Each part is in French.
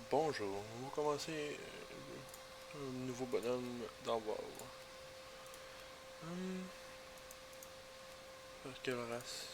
Bonjour, on va commencer un nouveau bonhomme dans WoW. Hum, par quelle race?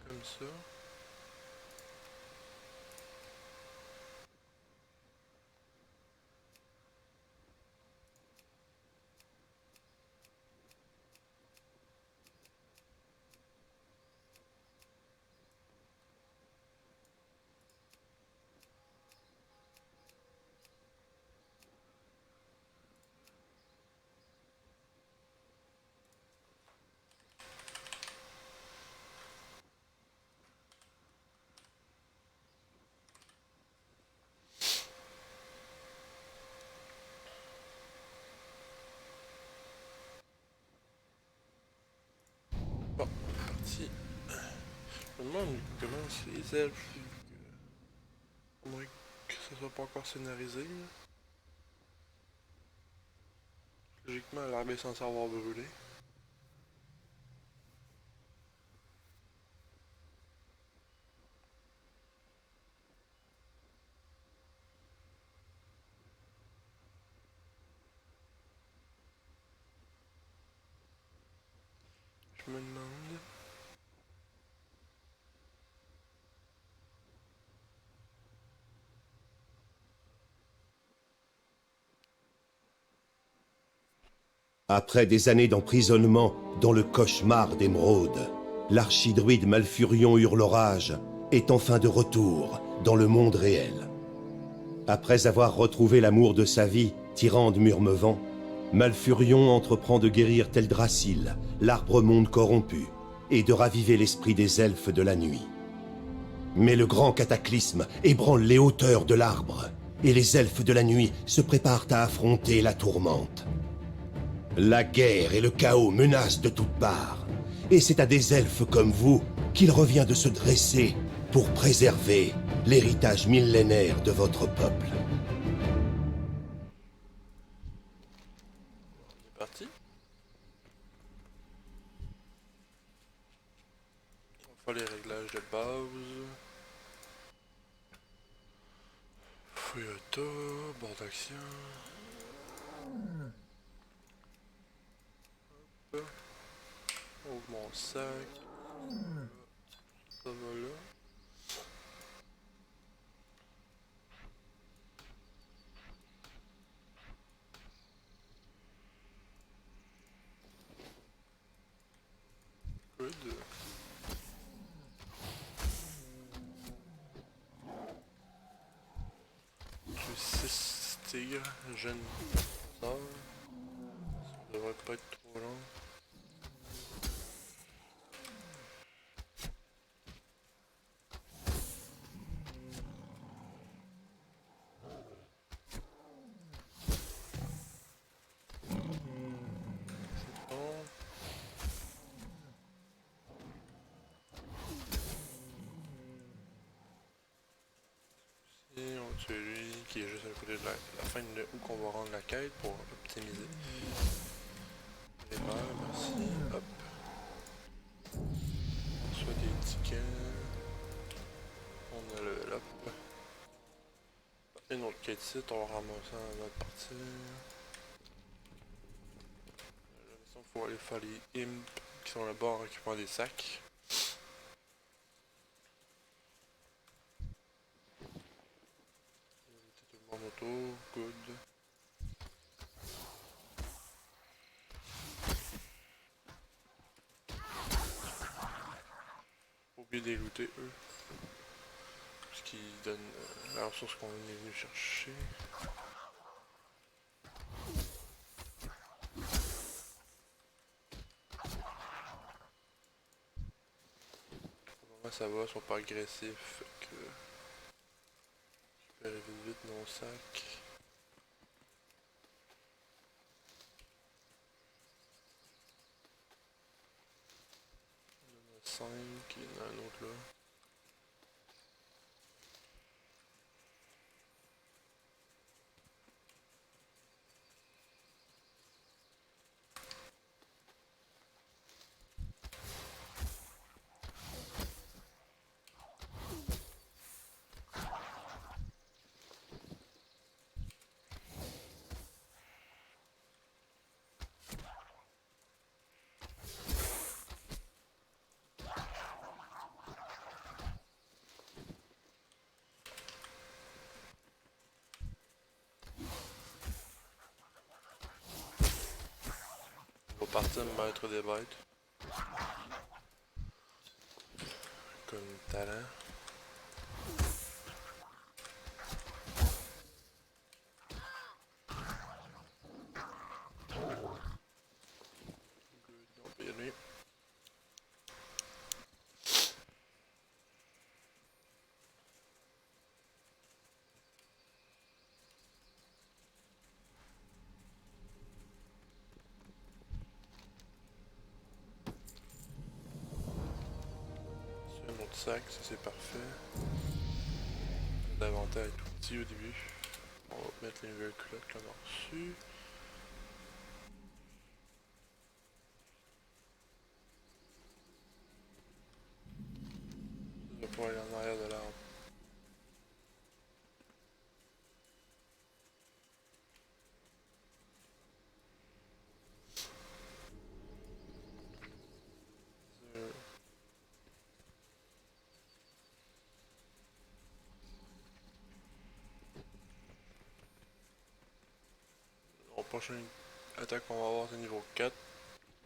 Comme ça. Bon, parti. Je me demande comment c'est les elfes. À moins que ça soit pas encore scénarisé. Là. Logiquement, l'arbre est censé avoir brûlé. Je me demande. Après des années d'emprisonnement dans le cauchemar d'Émeraude, l'archidruide Malfurion Hurlorage est enfin de retour dans le monde réel. Après avoir retrouvé l'amour de sa vie, Tyrande Murmevant, Malfurion entreprend de guérir Teldrassil, l'arbre-monde corrompu, et de raviver l'esprit des elfes de la nuit. Mais le grand cataclysme ébranle les hauteurs de l'arbre, et les elfes de la nuit se préparent à affronter la tourmente. La guerre et le chaos menacent de toutes parts. Et c'est à des elfes comme vous qu'il revient de se dresser pour préserver l'héritage millénaire de votre peuple. C'est parti. On va faire les réglages de base. Fouillota, bord d'action. Ouvre mon sac. Ça va là. Good. J'ai 6 tigres, jeune sœur. Ça devrait pas être trop long. Bon. Et on tue lui qui est juste à côté de la fin de où qu'on va rendre la quête pour optimiser. Les mères, merci. Hop. On reçoit des tickets. On a le up. Une autre quête ici, on va ramasser dans notre partie. Il faut aller faire les imps qui sont là-bas en récupérant des sacs. tantôt. Good. Faut oublier de les looter eux. Parce qu'ils donnent la ressource qu'on est venu chercher. Ça va, ils sont pas agressifs, fait que je peux arriver vite nos sacs. Il y en a 5, il y en a un autre là. On va partir me mettre des bêtes. Comme talent. Good, on peut y aller. C'est un autre sac, ça c'est parfait. L'inventaire est tout petit au début. On va mettre les nouvelles culottes là dessus. Ça va pouvoir aller en arrière de l'arbre. Au prochain attaque qu'on va avoir c'est niveau 4.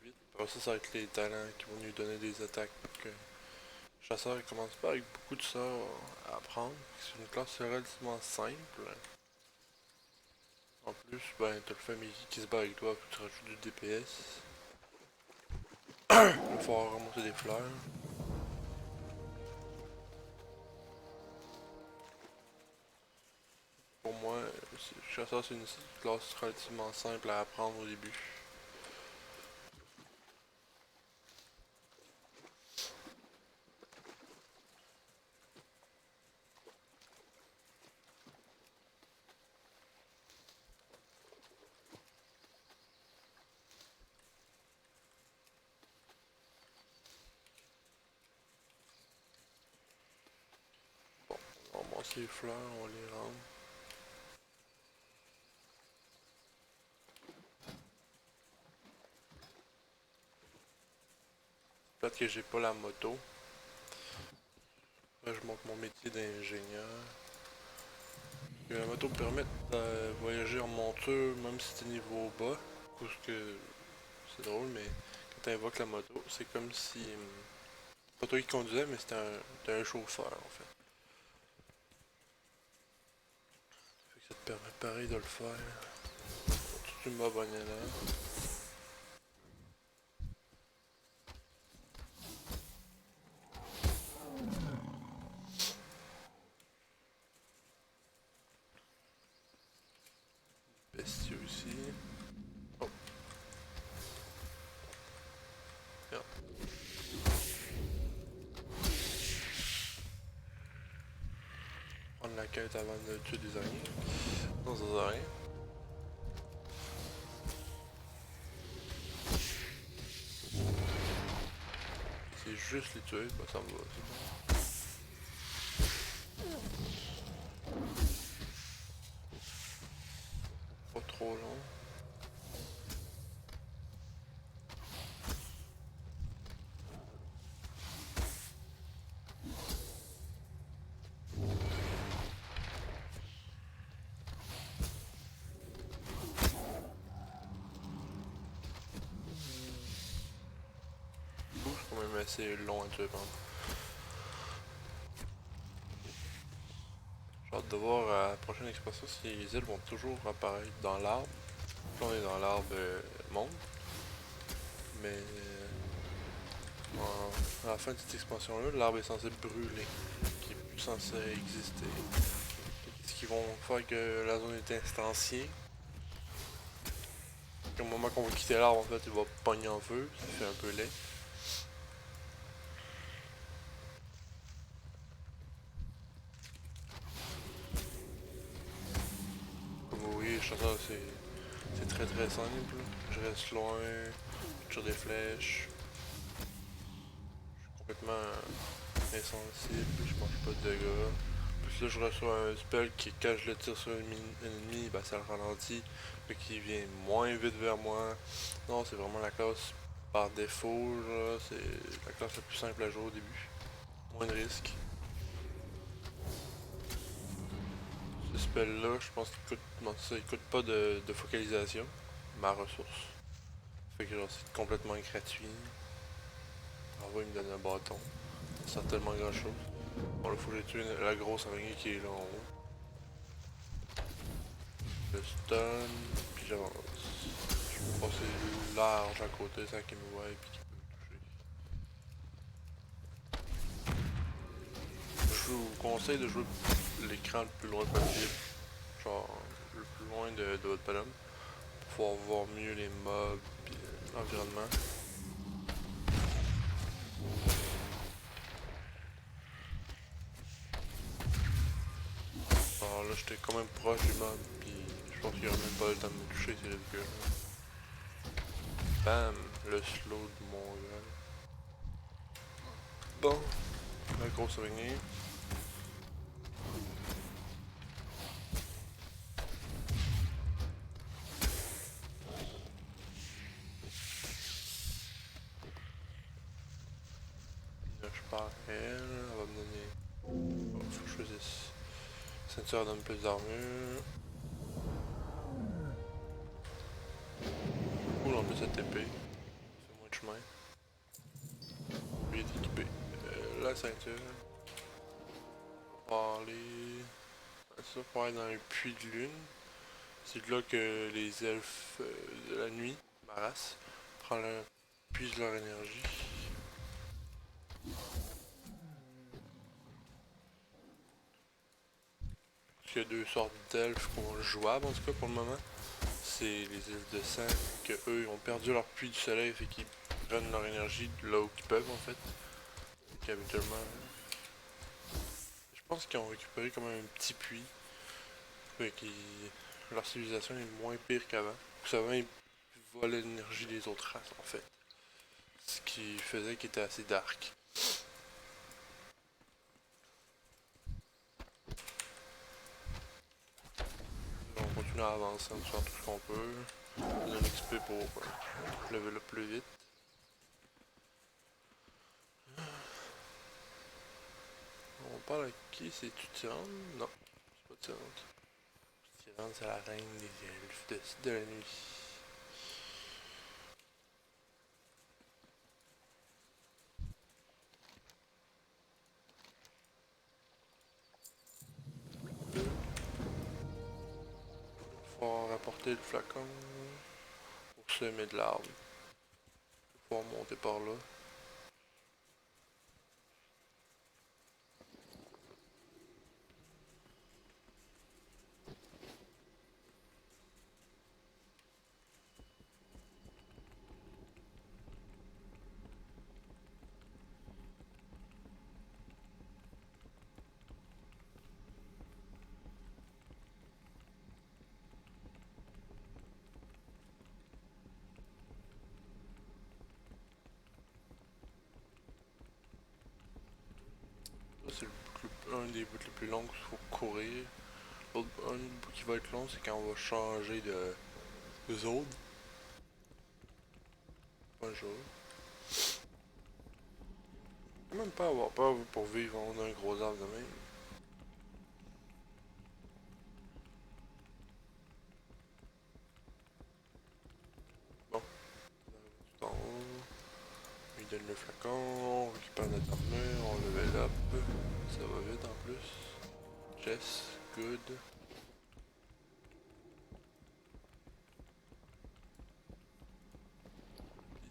8. Après ça va être les talents qui vont nous donner des attaques. Donc, chasseur il commence pas avec beaucoup de sorts à apprendre. C'est une classe relativement simple. En plus, ben t'as le familier qui se bat avec toi, puis tu rajoutes du DPS. Il va falloir remonter des fleurs. Pour moi, chasseur c'est une classe relativement simple à apprendre au début. Bon, on va ramasser les fleurs, on va les rendre. Peut-être que j'ai pas la moto. Là, je monte mon métier d'ingénieur. La moto me permet de voyager en monture même si t'es niveau bas. Parce que c'est drôle, mais quand t'invoques la moto, c'est comme si. Pas toi qui conduisais, mais c'était un chauffeur en fait. Fait que ça te permet pareil de le faire. Tu m'abonnes là. Bestiaux ici. Oh. Merde. Prendre la quête avant de tuer des araignées. Non, des araignées. C'est juste les tuer, bah ça me va, c'est bon. Pas trop long. assez long à tuer par exemple. J'ai hâte de voir à la prochaine expansion si les îles vont toujours apparaître dans l'arbre. Là on est dans l'arbre monde. Mais à la fin de cette expansion là, l'arbre est censé brûler. Qui est plus censé exister. Ce qui vont faire que la zone est instanciée. Au moment qu'on va quitter l'arbre en fait il va pogner en feu. Ça fait un peu laid. Comme vous voyez, le chasseur c'est très très simple. Je reste loin, je tire des flèches. Je suis complètement insensible, je mange pas de dégâts. Puis là je reçois un spell qui quand je le tire sur un ennemi, ben, ça le ralentit. Fait qu'il vient moins vite vers moi. Non, c'est vraiment la classe par défaut, c'est la classe la plus simple à jouer au début. Moins de risques. Ce spell là, je pense qu'il coûte. Non, ça, il coûte pas de focalisation. Ma ressource. Fait que genre c'est complètement gratuit. En vrai il me donne un bâton. Ça sert tellement grand chose. Bon là faut que j'ai tué la grosse araignée qui est là en haut. Le stun, puis j'avance. Je peux passer large à côté sans qu'il me voie et puis qu'il peut me toucher. Je vous conseille de jouer l'écran le plus loin possible. Genre le plus loin de votre bonhomme. Pour pouvoir voir mieux les mobs et l'environnement. Alors là j'étais quand même proche du mob puis je pense qu'il aurait même pas le temps de me toucher, c'est ridicule. Bam, le slow de mon gars. Bon, la grosse araignée. Là, je pars elle va me donner. Oh, faut que je choisisse. Ceinture donne plus d'armure. Cool en plus cette épée. Ça fait moins de chemin. Lui est équipé. La ceinture. On va aller. Ça pour aller dans un puits de lune. C'est de là que les elfes de la nuit, ma race, puisent leur énergie. Il y a deux sortes d'elfes qu'on jouables en tout cas pour le moment. C'est les elfes de sang que eux ont perdu leur puits du soleil fait qu'ils prennent leur énergie de là où ils peuvent en fait. Qu'habituellement. Je pense qu'ils ont récupéré comme un petit puits. Fait qu'ils. Leur civilisation est moins pire qu'avant. Avant ils volaient l'énergie des autres races en fait. Ce qui faisait qu'ils étaient assez dark. On continue à avancer en faisant tout ce qu'on peut. On a un XP pour level up plus vite. On parle à qui? C'est Tyrande? Non, c'est pas Tyrande. Tyrande, c'est la reine des elfes de la nuit. Il faut rapporter le flacon pour semer de l'arbre. Pour pouvoir monter par là. Là, c'est un des bouts les plus longs qu'il faut courir. Un bout qui va être long, c'est quand on va changer de zone. Bonjour. Faut même pas avoir peur pour vivre en haut d'un gros arbre de même. Bon, tout en haut. donne le flacon, on récupère notre armure, on level up. Ça va vite en plus. Chess, good.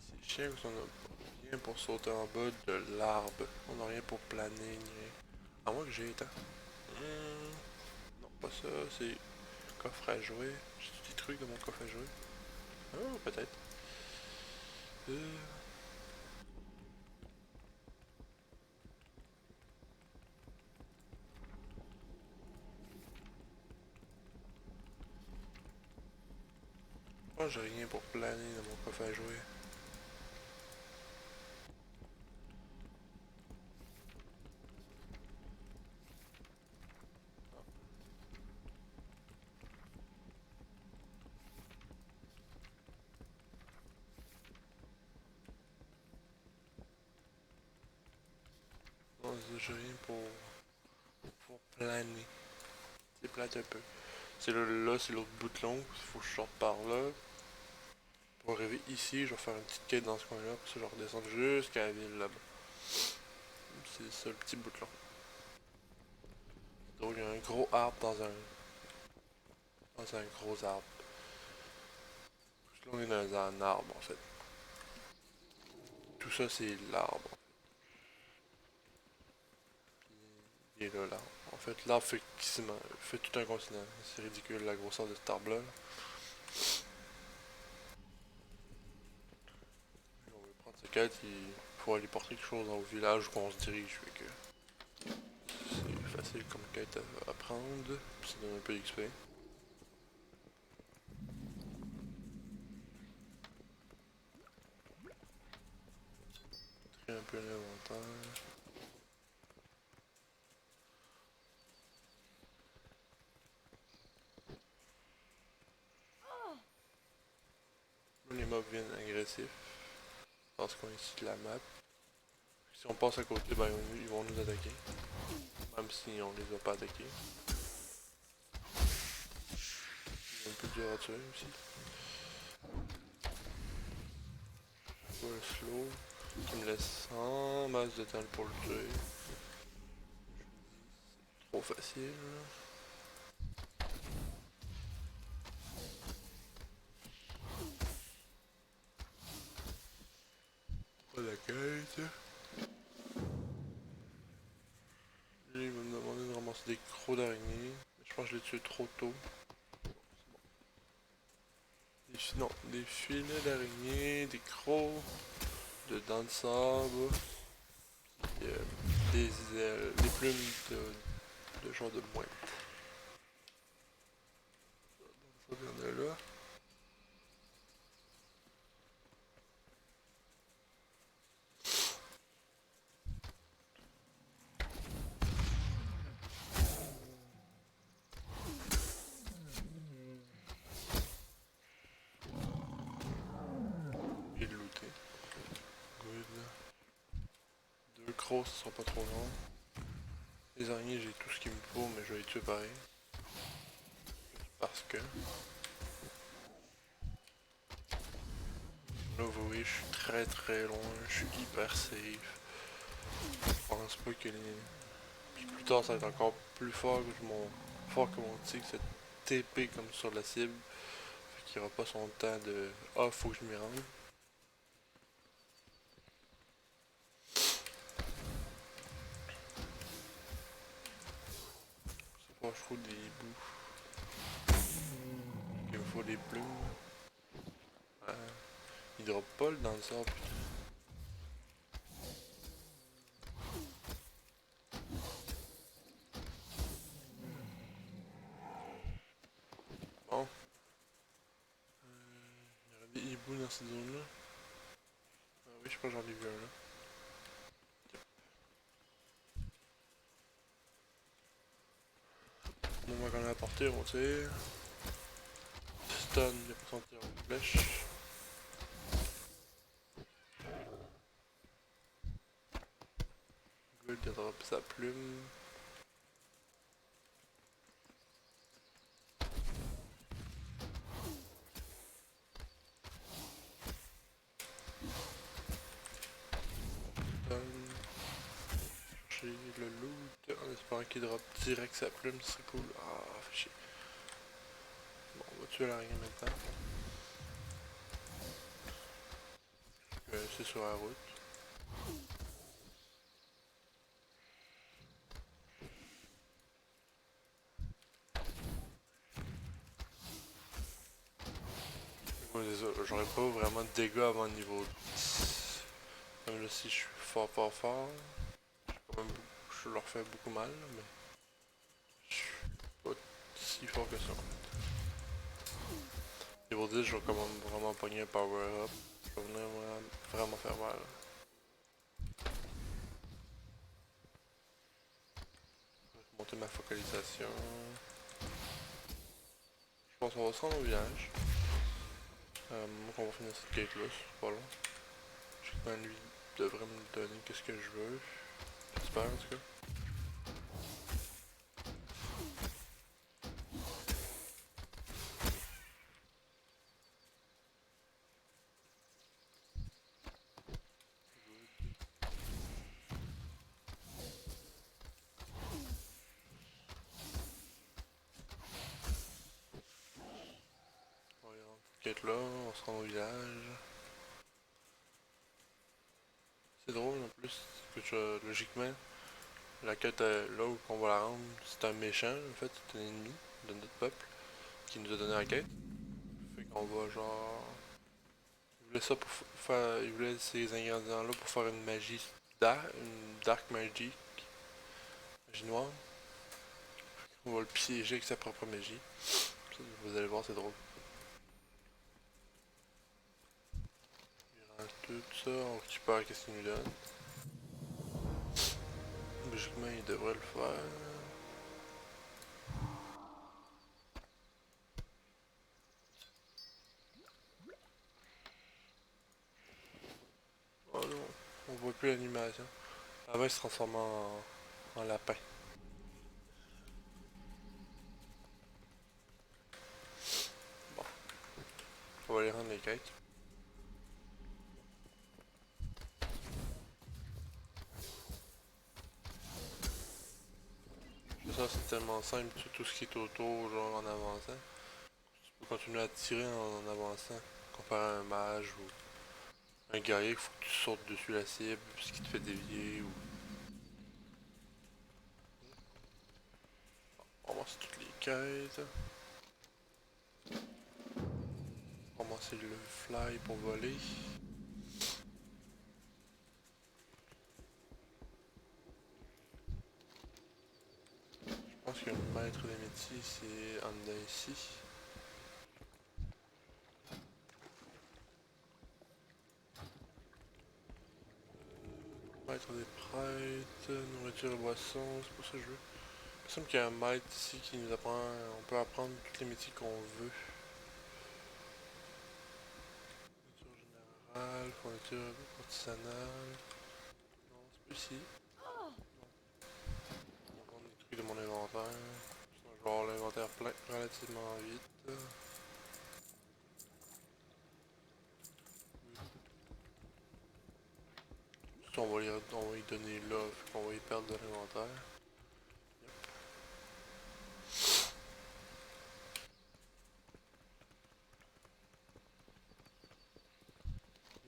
Ces chiens, on a rien pour sauter en bas de l'arbre. On n'a rien pour planer, ni rien. À moins que j'ai été. Non, pas ça, c'est coffre à jouer. J'ai des trucs dans mon coffre à jouer. Oh, peut-être. Moi, j'ai rien pour planer dans mon coffre à jouer. Non, j'ai rien pour planer. C'est plate un peu. C'est là, c'est l'autre bout de long. Il faut que je sorte par là. Pour arriver ici, je vais faire une petite quête dans ce coin-là. Pour ça, je vais redescendre jusqu'à la ville là-bas. C'est ça le petit bout de long. Donc, il y a un gros arbre dans un gros arbre. Là, on est dans un arbre en fait. Tout ça, c'est l'arbre. Il est là, l'arbre. En fait, l'arbre fait tout un continent. C'est ridicule la grosseur de cet arbre-là. On veut prendre cette quête, il faut aller porter quelque chose au village où on se dirige. Fait que c'est facile comme quête à prendre. Ça donne un peu d'XP. Un peu l'inventaire. Les mobs viennent agressifs. Dans ce coin-ci de la map. Si on passe à côté, ben ils vont nous attaquer. Même si on les a pas attaqués. C'est un peu dur à tuer aussi. Le slow. Qui me laisse en masse de temps pour le tuer. Trop facile. Pas la quête. Lui, il va me demander de ramasser des crocs d'araignée. Je pense que je l'ai tué trop tôt. Non, des filets d'araignée, des crocs, de dents de sable, des ailes, des plumes de genre de mouette. Ça vient de là. Et de looter. Good. Deux crocs, ce sera pas trop long. Les araignées, j'ai tout ce qu'il me faut, mais je vais les tuer pareil. Parce que... Là, vous voyez, je suis très loin, je suis hyper safe. Je pense pas que les... Puis plus tard, ça va être encore plus fort que mon tigre, cette TP comme sur la cible. Fait qu'il aura pas son temps de... Ah, faut que je m'y rende. C'est pas, je trouve des hiboux. Il me faut des plumes. Il drop pas dans le sable, putain. Bon. Il y aurait des hiboux dans cette zone-là. Ah oui, je crois que j'en ai vu un là. Bon, on va quand même apporter, on tire. Stun, il a pas son tir en flèche. Good, il drop sa plume. chercher le loot en espérant qu'il drop direct sa plume, ce serait cool. Ah, fait chier. Bon, on va tuer l'araignée maintenant. C'est sur la route. Ouais, j'aurais pas vraiment de dégâts avant le niveau 10. Même là, si je suis fort, quand même, je leur fais beaucoup mal, mais je suis pas si fort que ça. Niveau 10, je vais quand même vraiment pogner un power up. Je vais venir vraiment faire mal. Je vais monter ma focalisation. Je pense qu'on va se rendre au village. Moi, on va finir cette gate là, c'est pas long. Je sais que lui devrait me donner qu'est-ce que je veux. J'espère en tout cas. On va y rendre cette gate là, on se rend au village. C'est drôle en plus que logiquement, la quête là où on va la rendre, c'est un méchant en fait, c'est un ennemi de notre peuple qui nous a donné la quête. Fait qu'on va genre. Il voulait ça pour faire. Il voulait ces ingrédients là pour faire une magie une dark magie noire. On va le piéger avec sa propre magie. Ça, vous allez voir, c'est drôle. Il rend tout ça, on récupère qu'est-ce qu'il nous donne. Logiquement, il devrait le faire. Oh non, on voit plus l'animation. Avant, il se transforme en lapin. Bon, on va aller rendre les quêtes. Ça, c'est tellement simple, tout ce qui est autour, genre en avançant. Tu peux continuer à tirer en avançant, comparé à un mage ou un guerrier qu'il faut que tu sautes dessus la cible, ce qui te fait dévier ou. On va ramasser toutes les quêtes. On va ramasser le fly pour voler. Je pense que le maître des métiers c'est en dedans ici. Maître des prêtres, nourriture et boisson, c'est pour ça que je veux. Il me semble qu'il y a un maître ici qui nous apprend. On peut apprendre tous les métiers qu'on veut. Fourniture générale, fourniture artisanale. Non, c'est plus ici. Non. On va prendre des trucs de mon inventaire. Sinon, je vais avoir l'inventaire plein relativement vite. On va y donner là, fait qu'on va y perdre de l'inventaire.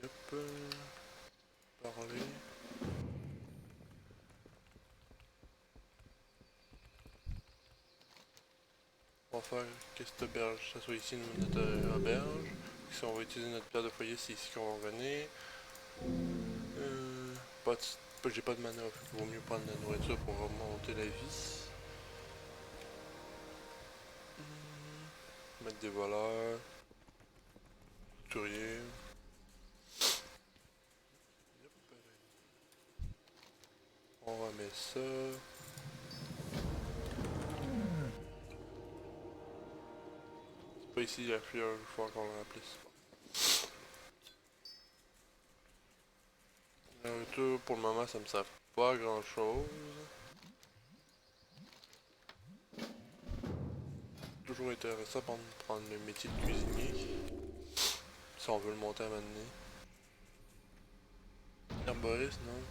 Yep. Parler. On va faire que cette auberge, ça soit ici notre auberge. Si on va utiliser notre pierre de foyer, c'est ici qu'on va revenir. J'ai pas de mana, il vaut mieux prendre la nourriture pour remonter la vie. Mettre des voleurs. Couturier. On remet ça. C'est pas ici la fleur, il faut encore le rappeler. La nourriture, pour le moment, ça me sert pas à grand chose. Toujours intéressant pour prendre le métier de cuisinier. Si on veut le monter à un moment donné. Herboriste, non.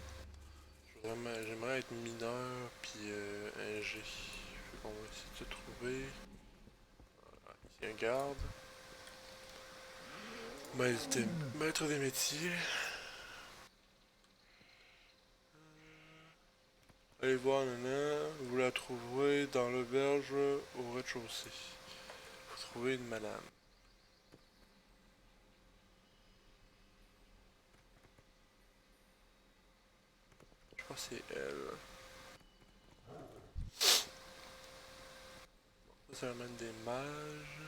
Je J'aimerais être mineur puis ingé. Fait qu'on va essayer de se trouver. Ici un garde. Maître des métiers. Allez voir, nana. Vous la trouverez dans l'auberge au rez-de-chaussée. Vous trouvez une madame. Je crois que c'est elle. Ça amène des mages.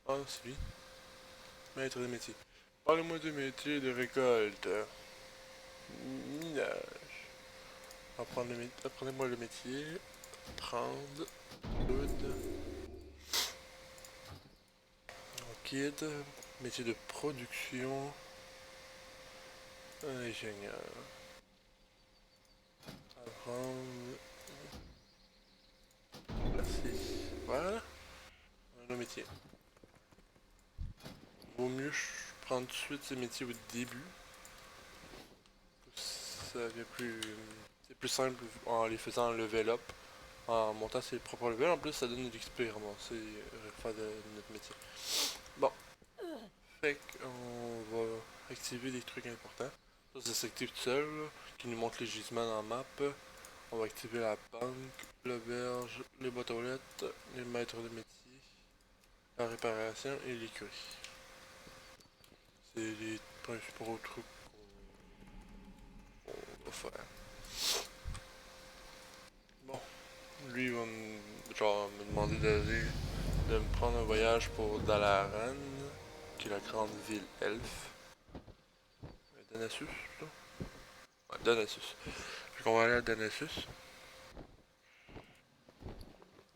Ah, c'est lui. Maître des métiers. Parlez-moi de métier de récolte. Minage. Apprenez-moi le métier. Prendre. Good. Kid. Métier de production. Ingénieur. Apprendre. Merci. Voilà. Le métier. Vaut mieux prendre tout de suite ces métiers au début. Ça devient plus. C'est plus simple en les faisant level up. En montant ses propres levels. En plus, ça donne de l'expérience. C'est faire de notre métier. Bon. Fait qu'on va activer des trucs importants. Ça s'active tout seul. Là, qui nous montre les gisements dans la map. On va activer la banque, l'auberge, les boîtes aux lettres, les maîtres de métier, la réparation et l'écurie. C'est les principaux trucs qu'on va faire. Bon, lui il va me demander de me prendre un voyage pour Dalaran, qui est la grande ville elfe. Danassus, là? Ouais, Danassus. Fait qu'on va aller à Danassus.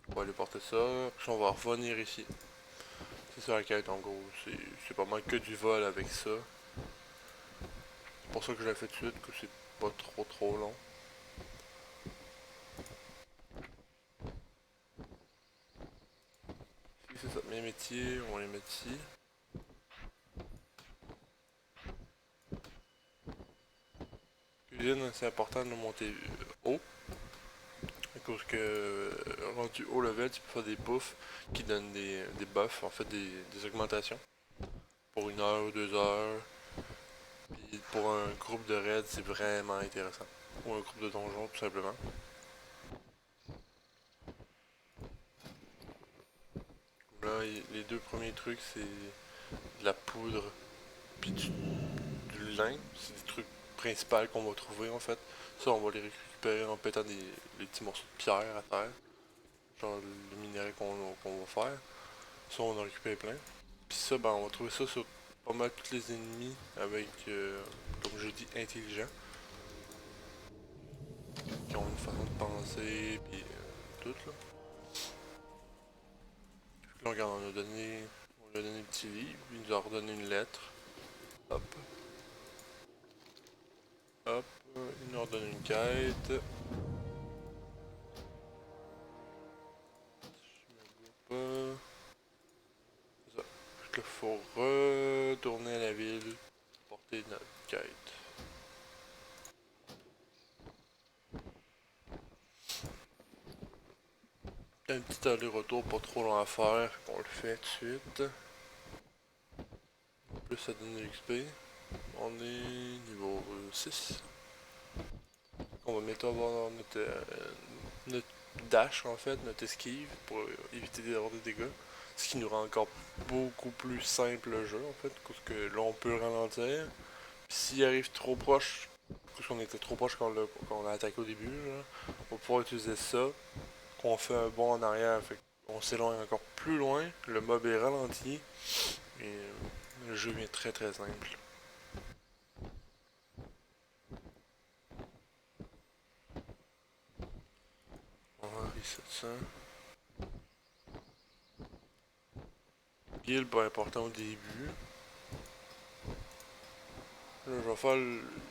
On va aller porter ça, puis on va revenir ici. C'est ça la quête en gros, c'est pas mal que du vol avec ça. C'est pour ça que je l'ai fait tout de suite, que c'est pas trop long. C'est ça, mes métiers, on les met ici. Cuisine, c'est important de monter haut. À cause que rendu haut level, tu peux faire des buffs qui donnent des buffs, en fait des augmentations. Pour 1 heure ou 2 heures. Puis pour un groupe de raids, c'est vraiment intéressant. Ou un groupe de donjons, tout simplement. Là, les deux premiers trucs, c'est de la poudre puis du lin. C'est des trucs principaux qu'on va trouver en fait. Ça, on va les récupérer en pétant les petits morceaux de pierre à terre. Genre le minerai qu'on va faire. Ça, on en a récupéré plein. Puis ça, ben, on va trouver ça sur pas mal tous les ennemis avec, comme je dis, intelligents. Qui ont une façon de penser, puis tout là. Puis là, regarde, on lui a donné un petit livre, il nous a redonné une lettre. Hop. Hop, il nous redonne une quête. Je me vois pas. C'est ça. Fait que là, faut retourner à la ville, porter notre quête. Un petit aller-retour pas trop long à faire, on le fait tout de suite. En plus, ça donne de l'XP. On est niveau 6. On va bientôt avoir notre dash en fait, notre esquive pour éviter d'avoir des dégâts. Ce qui nous rend encore beaucoup plus simple le jeu en fait, parce que là on peut ralentir. Puis s'il arrive trop proche, parce qu'on était trop proche quand on a attaqué au début, là, on va pouvoir utiliser ça. On fait un bond en arrière, fait on s'éloigne encore plus loin, le mob est ralenti et le jeu devient très simple. On va reset ça. Heal pas important au début. Là, je vais faire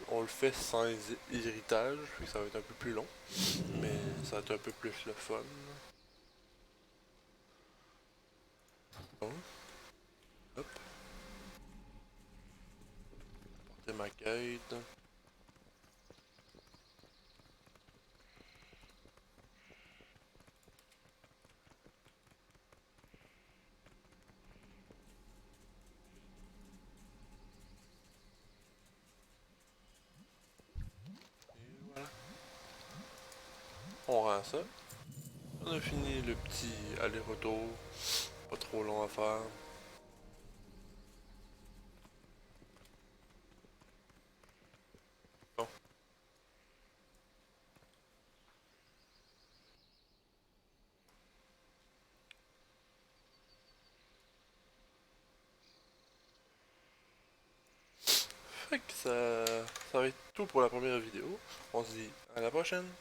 on le fait sans héritage, fait que ça va être un peu plus long, mais ça va être un peu plus le fun. Bon. Hop. quête. Et voilà. On rend ça. On a fini le petit aller-retour. Pas trop long à faire. Bon. Fait que ça va être tout pour la première vidéo. On se dit à la prochaine.